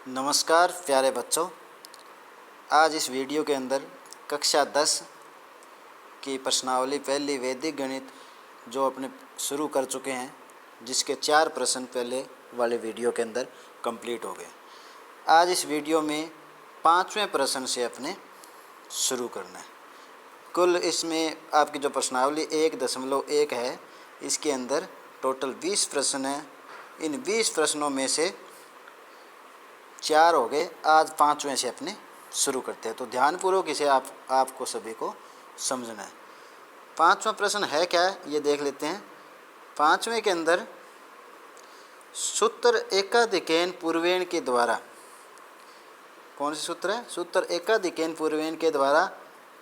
नमस्कार प्यारे बच्चों। आज इस वीडियो के अंदर कक्षा 10 की प्रश्नावली पहली वैदिक गणित जो अपने शुरू कर चुके हैं, जिसके 4 प्रश्न पहले वाले वीडियो के अंदर कंप्लीट हो गए। आज इस वीडियो में 5वें प्रश्न से अपने शुरू करना है। कुल इसमें आपकी जो प्रश्नावली 1.1 है, इसके अंदर टोटल 20 प्रश्न हैं। इन 20 प्रश्नों में से 4 हो गए। आज 5वें से अपने शुरू करते हैं, तो ध्यानपूर्वक इसे आपको सभी को समझना है। 5वां प्रश्न है क्या है ये देख लेते हैं। 5वें के अंदर सूत्र एकाधिकेन पूर्वेण के द्वारा, कौन से सूत्र है? सूत्र एकाधिकेन पूर्वेण के द्वारा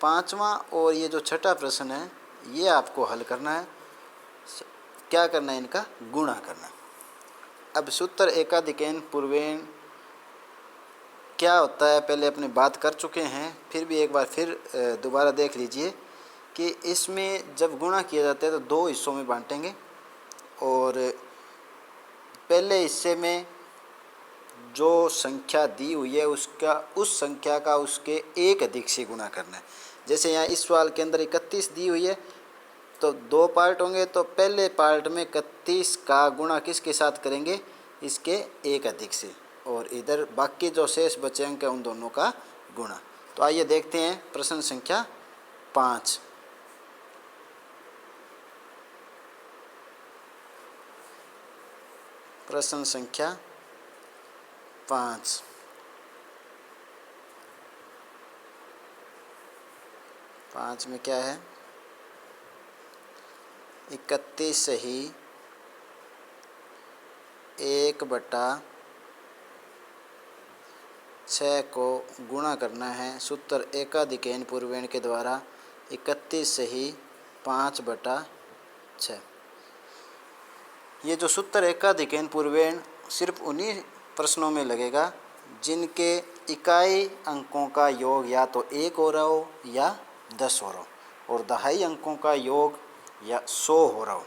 5वां और ये जो 6ठा प्रश्न है ये आपको हल करना है। क्या करना है? इनका गुणा करना। अब सूत्र एकाधिकेन पूर्वेण क्या होता है पहले अपने बात कर चुके हैं, फिर भी एक बार फिर दोबारा देख लीजिए कि इसमें जब गुणा किया जाता है तो 2 हिस्सों में बांटेंगे और पहले हिस्से में जो संख्या दी हुई है उस संख्या का उसके एक अधिक से गुणा करना है। जैसे यहाँ इस सवाल के अंदर 31 दी हुई है तो 2 पार्ट होंगे, तो पहले पार्ट में 31 का गुणा किसके साथ करेंगे? इसके एक अधिक से, और इधर बाकी जो शेष बचे अंक हैं उन दोनों का गुणा। तो आइए देखते हैं प्रश्न संख्या 5। प्रश्न संख्या 5। में क्या है? 31 से ही 1/6 को गुणा करना है सूत्र एकाधिकेन पूर्वेण के द्वारा 31 से ही 5/6। ये जो सूत्र एकाधिकेन पूर्वेण सिर्फ उन्हीं प्रश्नों में लगेगा जिनके इकाई अंकों का योग या तो 1 हो रहा हो या 10 हो रहा हो, और दहाई अंकों का योग या 100 हो रहा हो।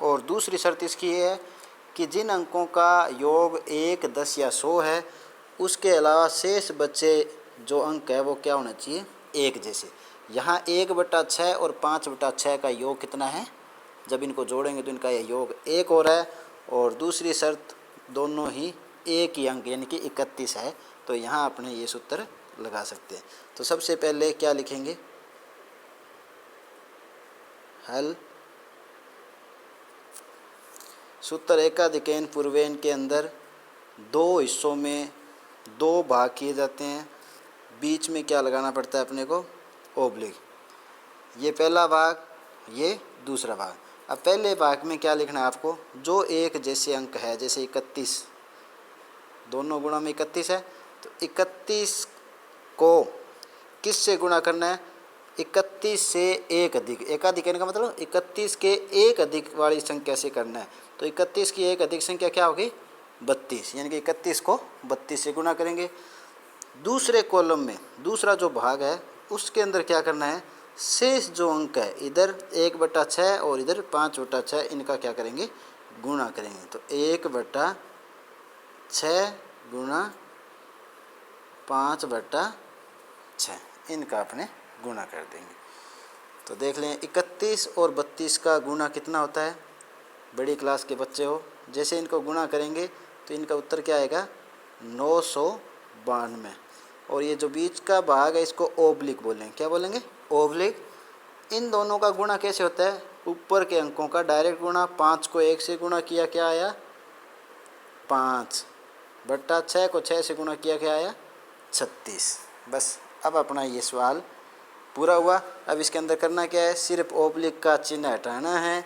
और दूसरी शर्त इसकी ये है कि जिन अंकों का योग 1, 10 या 100 है, उसके अलावा शेष बचे जो अंक है वो क्या होना चाहिए? 1 जैसे। यहाँ 1/6 और 5/6 का योग कितना है? जब इनको जोड़ेंगे तो इनका योग 1 हो रहा है, और दूसरी शर्त दोनों ही एक ही अंक यानी कि 31 है, तो यहाँ अपने ये सूत्र लगा सकते हैं। तो सबसे पहले क्या लिखेंगे? हल। सूत्र एकाधिकेन पूर्वेण के अंदर 2 हिस्सों में 2 भाग किए जाते हैं। बीच में क्या लगाना पड़ता है अपने को? ओब्लिक। ये पहला भाग, ये दूसरा भाग। अब पहले भाग में क्या लिखना है आपको? जो एक जैसे अंक है, जैसे 31, दोनों गुणा में 31 है, तो 31 को किस से गुणा करना है? 31 से एक अधिक। एकाधिकेन का मतलब 31 के एक अधिक वाली संख्या से करना है। तो 31 की एक अधिक संख्या क्या होगी? 32, यानी कि 31 को 32 से गुणा करेंगे। दूसरे कॉलम में दूसरा जो भाग है उसके अंदर क्या करना है? शेष जो अंक है, इधर 1/6 और इधर 5/6, इनका क्या करेंगे? गुणा करेंगे। तो 1/6 गुणा 5/6, इनका अपने गुणा कर देंगे। तो देख लें 31 और 32 का गुणा कितना होता है? बड़ी क्लास के बच्चे हो, जैसे इनको गुणा करेंगे तो इनका उत्तर क्या आएगा? 992। और ये जो बीच का भाग है इसको ओब्लिक बोलेंगे। क्या बोलेंगे? ओब्लिक। इन दोनों का गुणा कैसे होता है? ऊपर के अंकों का डायरेक्ट गुणा। 5 को 1 से गुणा किया, क्या आया? 5/6 को 6 से गुणा किया, क्या आया? 36। बस अब अपना ये सवाल पूरा हुआ। अब इसके अंदर करना क्या है? सिर्फ ओब्लिक का चिन्ह हटाना है,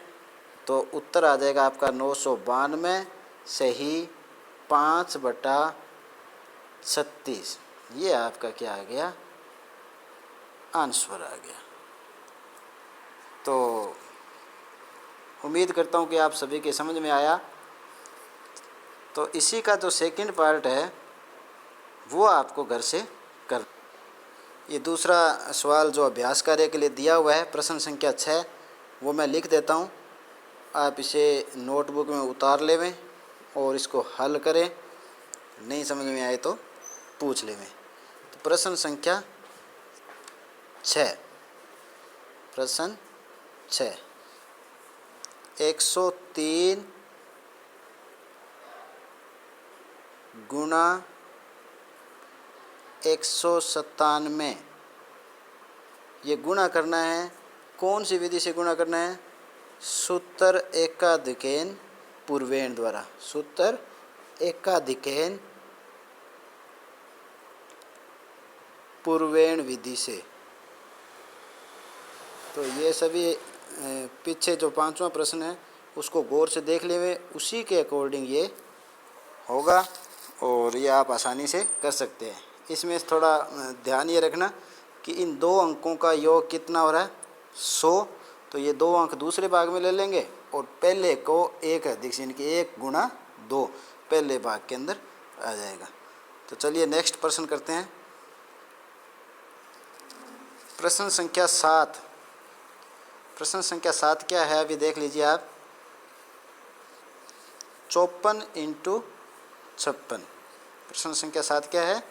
तो उत्तर आ जाएगा आपका 992 से ही 5/36। ये आपका क्या आ गया? आंसर आ गया। तो उम्मीद करता हूँ कि आप सभी के समझ में आया। तो इसी का जो सेकंड पार्ट है वो आपको घर से कर। ये दूसरा सवाल जो अभ्यास कार्य के लिए दिया हुआ है, प्रश्न संख्या 6, वो मैं लिख देता हूँ। आप इसे नोटबुक में उतार लेवें और इसको हल करें। नहीं समझ में आए तो पूछ लेंगे। तो प्रश्न संख्या 6, प्रश्न 6, 103 गुणा 197, ये गुणा करना है। कौन सी विधि से गुणा करना है? सूत्र एकाधिकेन पूर्वेण द्वारा, सूत्र एकाधिकेन पूर्वेण विधि से। तो ये सभी पीछे जो 5वां प्रश्न है उसको गौर से देख लेंगे, उसी के अकॉर्डिंग ये होगा और ये आप आसानी से कर सकते हैं। इसमें थोड़ा ध्यान ये रखना कि इन दो अंकों का योग कितना हो रहा है? 100। तो ये 2 अंक दूसरे भाग में ले लेंगे और पहले को एक अधिक यानी कि 1 गुणा 2 पहले भाग के अंदर आ जाएगा। तो चलिए नेक्स्ट प्रश्न करते हैं। प्रश्न संख्या 7, प्रश्न संख्या 7 क्या है अभी देख लीजिए आप। 54 × 56, प्रश्न संख्या 7 क्या है?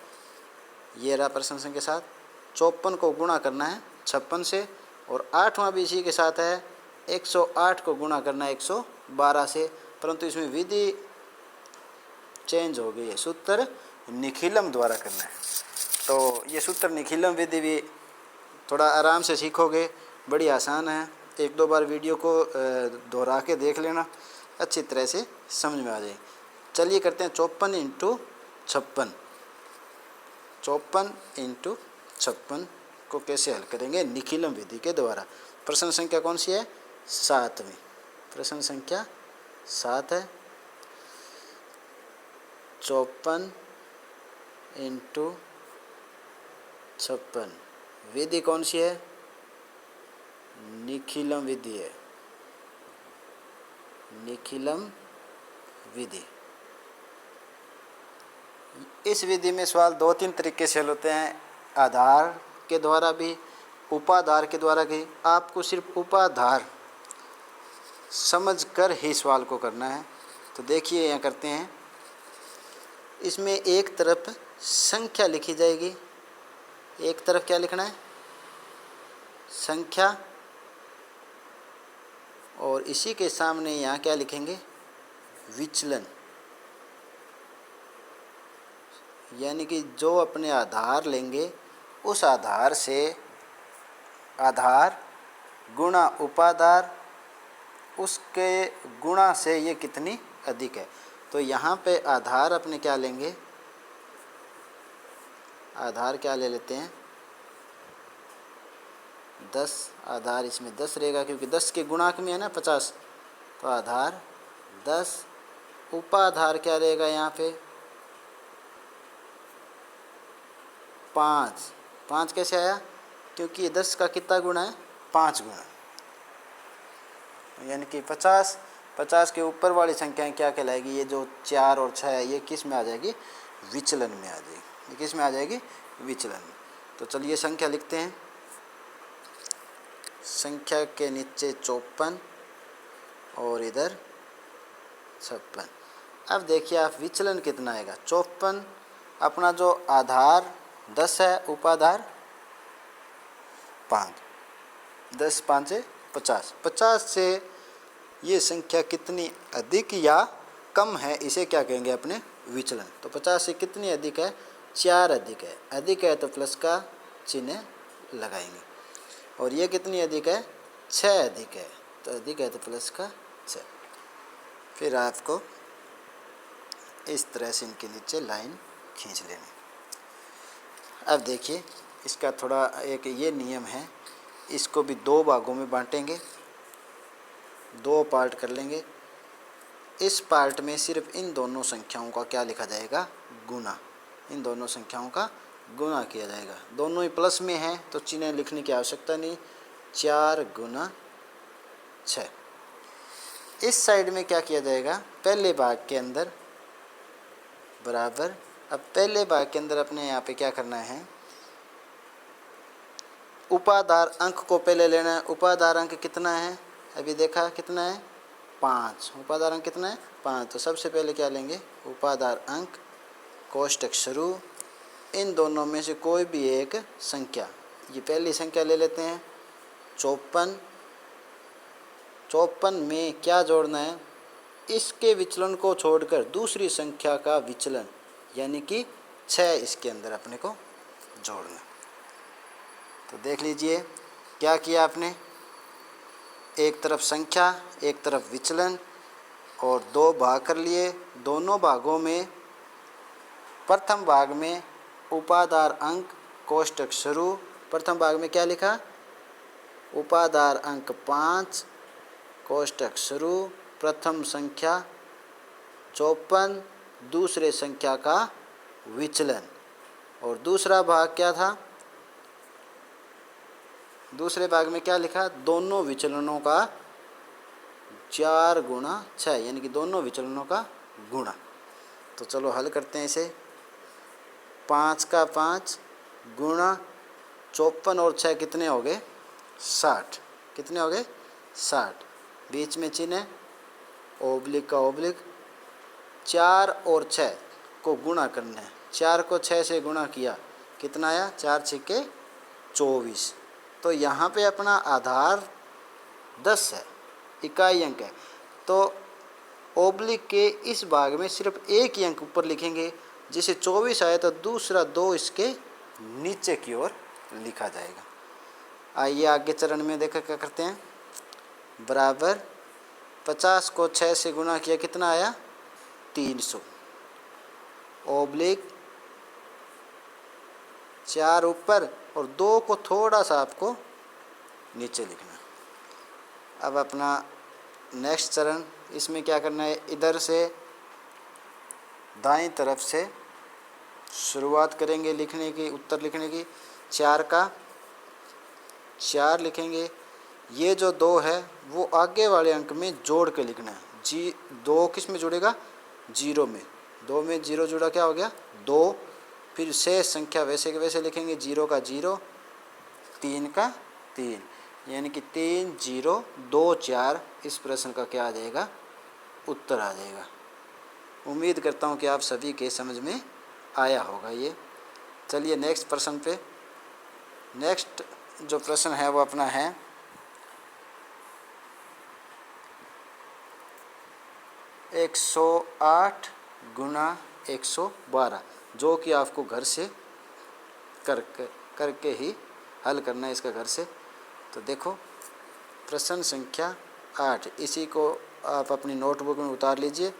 ये रहा प्रश्न संख्या 7। 54 को गुणा करना है 56 से और 8वां भी इसी के साथ है। 108 को गुणा करना है 112 से, परंतु इसमें विधि चेंज हो गई है, सूत्र निखिलम द्वारा करना है। तो ये सूत्र निखिलम विधि भी थोड़ा आराम से सीखोगे, बड़ी आसान है। 1-2 बार वीडियो को दोहरा के देख लेना, अच्छी तरह से समझ में आ जाए। चलिए करते हैं 54 × 56, 54 × 56 को कैसे हल करेंगे? निखिलम विधि के द्वारा। प्रश्न संख्या कौन सी है? 7वीं, प्रश्न संख्या 7 है। 54 × 56, विधि कौन सी है? निखिलम विधि है, निखिलम विधि। इस विधि में सवाल 2-3 तरीके से हल होते हैं, आधार के द्वारा भी, उपाधार के द्वारा भी। आपको सिर्फ उपाधार समझकर ही सवाल को करना है। तो देखिए यहाँ करते हैं। इसमें एक तरफ संख्या लिखी जाएगी, एक तरफ क्या लिखना है? संख्या, और इसी के सामने यहाँ क्या लिखेंगे? विचलन। यानी कि जो अपने आधार लेंगे उस आधार से आधार गुणा उपाधार, उसके गुणा से ये कितनी अधिक है। तो यहाँ पे आधार अपने क्या लेंगे? आधार क्या ले लेते हैं? 10। आधार इसमें 10 रहेगा क्योंकि 10 के गुणांक में है ना 50। तो आधार 10, उपाधार क्या रहेगा यहाँ पे? 5। 5 कैसे आया? क्योंकि 10 का कितना गुणा है? 5 गुणा, यानी कि 50। 50 के ऊपर वाली संख्याएं क्या कहलाएगी? ये जो 4 और 6 है ये किस में आ जाएगी? विचलन में आ जाएगी। ये किस में आ जाएगी? विचलन में। तो चलिए संख्या लिखते हैं। संख्या के नीचे 54 और इधर 56। अब देखिए आप विचलन कितना आएगा? 54 अपना जो आधार 10 है, उपाधार 5, 10 5 50। 50 से ये संख्या कितनी अधिक या कम है, इसे क्या कहेंगे? अपने विचलन। तो 50 से कितनी अधिक है? 4 अधिक है। अधिक है तो प्लस का चिन्ह लगाएंगे। और ये कितनी अधिक है? 6 अधिक है। तो अधिक है तो प्लस का 6। फिर आपको इस तरह से इनके नीचे लाइन खींच लेनी। अब देखिए इसका थोड़ा एक ये नियम है, इसको भी 2 भागों में बांटेंगे, 2 पार्ट कर लेंगे। इस पार्ट में सिर्फ इन दोनों संख्याओं का क्या लिखा जाएगा? गुना। इन दोनों संख्याओं का गुना किया जाएगा। दोनों ही प्लस में हैं तो चिन्ह लिखने की आवश्यकता नहीं। 4 × 6। इस साइड में क्या किया जाएगा? पहले भाग के अंदर बराबर। अब पहले भाग के अंदर अपने यहाँ पे क्या करना है? उपाधार अंक को पहले लेना है। उपाधार अंक कितना है? अभी देखा कितना है? 5। उपाधार अंक कितना है? 5। तो सबसे पहले क्या लेंगे? उपाधार अंक कोष्टक शुरू, इन दोनों में से कोई भी एक संख्या, ये पहली संख्या ले लेते हैं 54। 54 में क्या जोड़ना है, इसके विचलन को छोड़कर दूसरी संख्या का विचलन यानी कि 6 इसके अंदर अपने को जोड़ना। तो देख लीजिए क्या किया आपने, एक तरफ संख्या एक तरफ विचलन और दो भाग कर लिए। दोनों भागों में प्रथम भाग में उपादार अंक कोष्टक शुरू, प्रथम भाग में क्या लिखा, उपादार अंक 5 कोष्टक शुरू, प्रथम संख्या 54, दूसरे संख्या का विचलन। और दूसरा भाग क्या था, दूसरे भाग में क्या लिखा, दोनों विचलनों का 4 गुणा 6 यानी कि दोनों विचलनों का गुणा। तो चलो हल करते हैं इसे। 5 का 5 गुणा 54 और 6 कितने हो गए 60, कितने हो गए 60। बीच में चिन्ह है ओब्लिक का ओब्लिक। 4 और 6 को गुणा करना है, 4 को 6 से गुणा किया कितना आया, 4 छिक्के 24। तो यहाँ पे अपना आधार 10 है, इकाई अंक है। तो ओब्लिक के इस भाग में सिर्फ एक ही अंक ऊपर लिखेंगे, जिसे 24 आया तो दूसरा 2 इसके नीचे की ओर लिखा जाएगा। आइए आगे चरण में देखा क्या करते हैं। बराबर 50 को 6 से गुणा किया कितना आया 300, ओब्लिक 4 ऊपर और 2 को थोड़ा सा आपको नीचे लिखना। अब अपना नेक्स्ट चरण, इसमें क्या करना है, इधर से दाईं तरफ से शुरुआत करेंगे लिखने की, उत्तर लिखने की। 4 का 4 लिखेंगे, ये जो 2 है वो आगे वाले अंक में जोड़ के लिखना है। 2 किस में जुड़ेगा, 0 में, 2 में 0 जुड़ा क्या हो गया 2। फिर शेष संख्या वैसे के वैसे लिखेंगे, 0 का 0, 3 का 3 यानी कि 3 0 2 4। इस प्रश्न का क्या आ जाएगा, उत्तर आ जाएगा। उम्मीद करता हूँ कि आप सभी के समझ में आया होगा ये। चलिए नेक्स्ट प्रश्न पे। नेक्स्ट जो प्रश्न है वो अपना है 108 गुणा 112, जो कि आपको घर से करके ही हल करना है इसका घर से। तो देखो प्रश्न संख्या 8, इसी को आप अपनी नोटबुक में उतार लीजिए।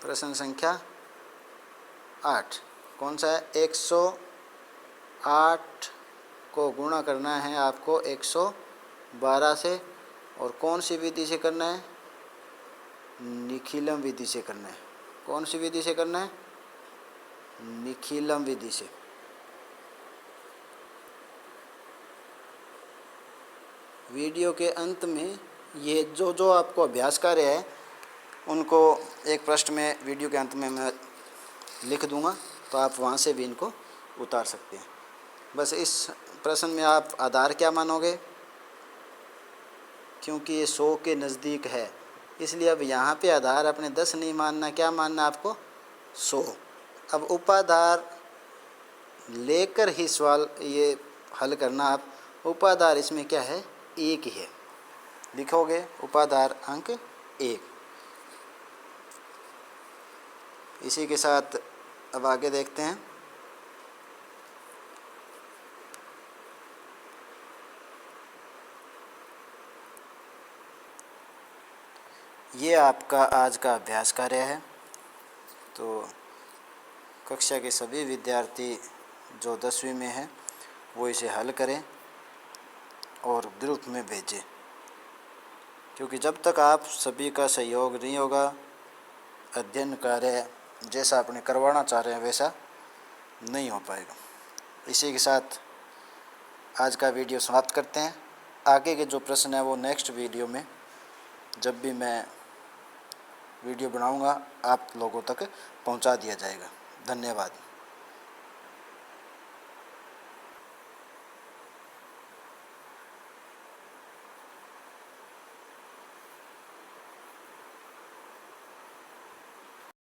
प्रश्न संख्या 8 कौन सा है, 108 को गुणा करना है आपको 112 से, और कौन सी विधि से करना है, निखिलम विधि से करना है। कौन सी विधि से करना है, निखिलम विधि से। वीडियो के अंत में ये जो आपको अभ्यास कार्य है उनको एक प्रश्न में वीडियो के अंत में मैं लिख दूंगा, तो आप वहाँ से भी इनको उतार सकते हैं। बस इस प्रश्न में आप आधार क्या मानोगे, क्योंकि ये 100 के नज़दीक है इसलिए अब यहाँ पे आधार अपने 10 नहीं मानना, क्या मानना आपको 100। अब उपाधार लेकर ही सवाल ये हल करना आप। उपाधार इसमें क्या है, 1 ही है, लिखोगे उपाधार अंक 1। इसी के साथ अब आगे देखते हैं। ये आपका आज का अभ्यास कार्य है। तो कक्षा के सभी विद्यार्थी जो 10वीं में हैं वो इसे हल करें और ग्रुप में भेजें, क्योंकि जब तक आप सभी का सहयोग नहीं होगा अध्ययन कार्य जैसा आपने करवाना चाह रहे हैं वैसा नहीं हो पाएगा। इसी के साथ आज का वीडियो समाप्त करते हैं। आगे के जो प्रश्न है वो नेक्स्ट वीडियो में, जब भी मैं वीडियो बनाऊंगा आप लोगों तक पहुंचा दिया जाएगा। धन्यवाद।